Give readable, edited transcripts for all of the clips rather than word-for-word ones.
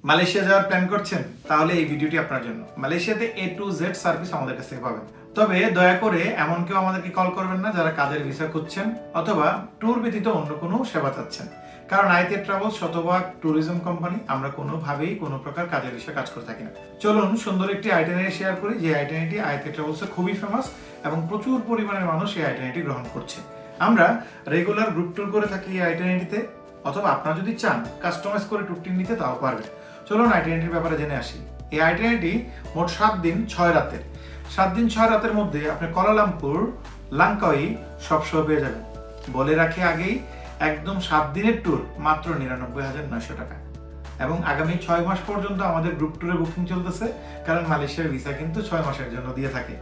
Malaysia যাওয়ার plan করছেন? তাহলে এই ভিডিওটি আপনার জন্য। মালয়েশিয়াতে A to Z সার্ভিস আমাদের কাছ থেকে পাবেন। তবে দয়া করে এমন কেউ আমাদেরকে কল করবেন না যারা কাজের ভিসা খুঁজছেন অথবা ট্যুর ব্যতীত অন্য কোনো সেবা চাচ্ছেন। কারণ আইতে ট্রাভেল শতভাগ ট্যুরিজম কোম্পানি, আমরা কোনোভাবেই কোনো প্রকার কাজের বিষয়ে কাজ করে থাকি না। চলুন সুন্দর একটি আইটিনারি শেয়ার করি, যে আইটিনারিটি আইতে ট্রাভেলসে খুবই ফেমাস এবং প্রচুর পরিমাণের মানুষ এই আইটিনারিটি গ্রহণ করছে। আমরা রেগুলার গ্রুপ ট্যুর করে থাকি এই আইটিনারিটিতে, অথবা আপনারা যদি চান কাস্টমাইজ করে ট্যুরটি নিতে তাও পারবেন। চলুন আইটিনারিটির ব্যাপারে জেনে আসি। এই আইটিনারিটি মোট 7 দিন 6 রাতের। 7 দিন 6 রাতের মধ্যে আপনি কুয়ালালামপুর, লাংকাউই সব শো পেয়ে যাবেন। বলে রাখি আগেই, একদম 7 দিনের ট্যুর মাত্র 99,900 টাকা। এবং আগামী 6 মাস পর্যন্ত আমাদের গ্রুপ ট্যুরে বুকিং চলতেছে, কারণ মালয়েশিয়ার ভিসা কিন্তু 6 মাসের জন্য দিয়ে থাকে।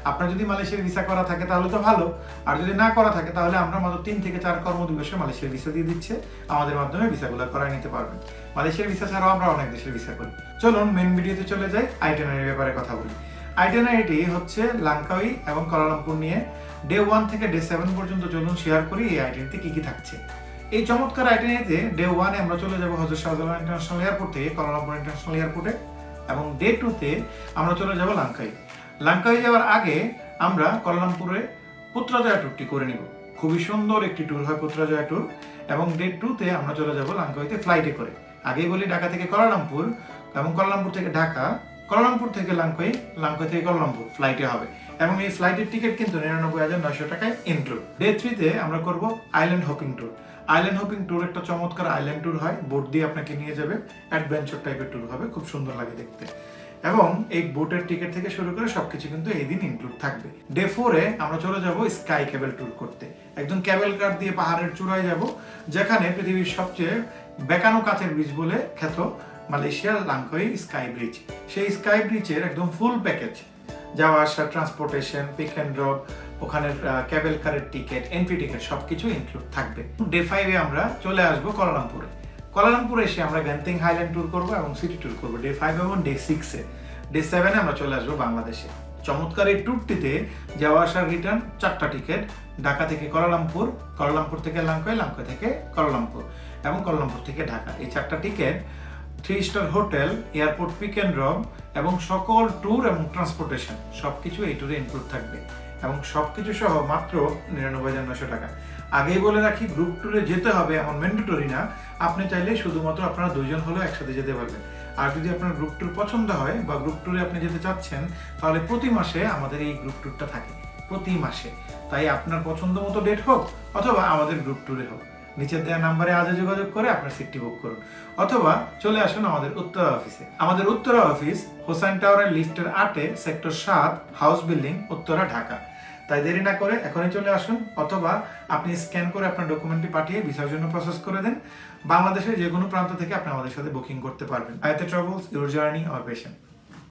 আপনার যদি মালয়েশিয়ার ভিসা করা থাকে তাহলে তো ভালো, আর যদি না করা থাকে তাহলে আমরা মাত্র 3 থেকে 4 কর্মদিবসে মালয়েশিয়ার ভিসা দিয়ে দিচ্ছে। আমাদের মাধ্যমে ভিসাগুলো করায় নিতে পারবেন। মালয়েশিয়ার ভিসা ছাড়াও আমরা অনেক দেশের ভিসা করি। চলুন মেন ভিডিওতে চলে যাই, আইটিনারির ব্যাপারে কথা বলি। আইটিনারিটি হচ্ছে লাংকাউই এবং কুয়ালালামপুর নিয়ে। ডে 1 থেকে ডে 7 পর্যন্ত চলুন শেয়ার করি এই আইটিনারিতে কি কি থাকছে। এই চমৎকার আইটিনারিতে ডে 1 এ আমরা চলে যাব হযরত শাহজালাল ইন্টারন্যাশনাল এয়ারপোর্ট থেকে কুয়ালালামপুর ইন্টারন্যাশনাল এয়ারপোর্টে, এবং ডে 2 তে আমরা চলে যাব লাংকাউই। লাংকাউই যাওয়ার আগে আমরা কুয়ালালামপুরে পুত্রাজয়া ট্যুরটি করে নিব। খুবই সুন্দর একটি ট্যুর হয় পুত্রাজয়া ট্যুর। এবং ডে 2 তে আমরা চলে যাব লাংকাউইতে ফ্লাইটে করে। আগেই বলি, ঢাকা থেকে কুয়ালালামপুর এবং কুয়ালালামপুর থেকে ঢাকা, কুয়ালালামপুর থেকে লাংকাউই, লাংকাউই থেকে কুয়ালালামপুর ফ্লাইটে হবে। এবং এই ফ্লাইটের টিকিট কিন্তু 99,900 টাকায় ইনক্লুড। ডে 3 তে আমরা করব island hopping tour. Island hopping tour একটা চমৎকার আইল্যান্ড ট্যুর হয়, বোট দিয়ে আপনাকে নিয়ে যাবে, অ্যাডভেঞ্চার টাইপের ট্যুর হবে, খুব সুন্দর লাগে দেখতে। এবং এই বোটের টিকিট থেকে শুরু করে সবকিছু কিন্তু এই দিন ইনক্লুড থাকবে। ডে 4 এ আমরা চলে যাব স্কাই কেবল ট্যুর করতে। একদম কেবল কার দিয়ে পাহাড়ের চূড়ায় যাব, যেখানে পৃথিবীর সবচেয়ে বেঁকানো কাচের ব্রিজ বলে খ্যাত মালয়েশিয়ার লাংকাউই স্কাই ব্রিজ। সেই স্কাই ব্রিজের একদম ফুল প্যাকেজ, যাওয়া আসা, ট্রান্সপোর্টেশন, পিক অ্যান্ড ড্রপ, ওখানের কেবল কারের টিকিট, এন্ট্রি টিকিট সবকিছু ইনক্লুড থাকবে। ডে 5 এ আমরা চলে আসবো কুয়ালালামপুরে। কুয়ালালামপুরে এসে আমরা গ্যান্তিং হাইল্যান্ড ট্যুর করব এবং সিটি ট্যুর করব ডে 5 এবং ডে 6 এ। ডে 7 এ আমরা চলে আসবো বাংলাদেশে। চমৎকার এই ট্যুরটিতে যাওয়া আসার রিটার্ন 4টা টিকিট, ঢাকা থেকে কুয়ালালামপুর, কুয়ালালামপুর থেকে লাংকাউই, লাংকাউই থেকে কুয়ালালামপুর এবং কুয়ালালামপুর থেকে ঢাকা। এই 4টা ticket 3 star hotel, airport pick and drop এবং সকল ট্যুর এবং ট্রান্সপোর্টেশন সবকিছু এই ট্যুরে ইনক্লুড থাকবে। এবং সবকিছু সহ মাত্র 99,900 টাকা। আগেই বলে রাখি, গ্রুপ ট্যুরে যেতে হবে এমন ম্যান্ডেটরি না। আপনি চাইলে শুধুমাত্র আপনারা 2 জন হলেও একসাথে যেতে পারবেন। আর যদি আপনার গ্রুপ ট্যুর পছন্দ হয় বা গ্রুপ ট্যুরে আপনি যেতে চাচ্ছেন, তাহলে প্রতি মাসে আমাদের এই গ্রুপ ট্যুরটা থাকে, প্রতি মাসে। তাই আপনার পছন্দ মতো ডেট হোক অথবা আমাদের গ্রুপ ট্যুরে হোক, নিচের দেওয়া নাম্বারে আজও যোগাযোগ করে আপনার সিটটি বুক করুন, অথবা চলে আসুন আমাদের উত্তরা অফিসে। আমাদের উত্তরা অফিস হোসাইন টাওয়ারের লিফটের 8 sector 7, house building, Uttara, Dhaka. তাই দেরি না করে এখনই চলে আসুন, অথবা আপনি স্ক্যান করে আপনার ডকুমেন্টটি পাঠিয়ে ভিসার জন্য প্রসেস করে দেন। বাংলাদেশের যে কোনো প্রান্ত থেকে আপনি আমাদের সাথে বুকিং করতে পারবেন। আইতে travels, your journey our patient.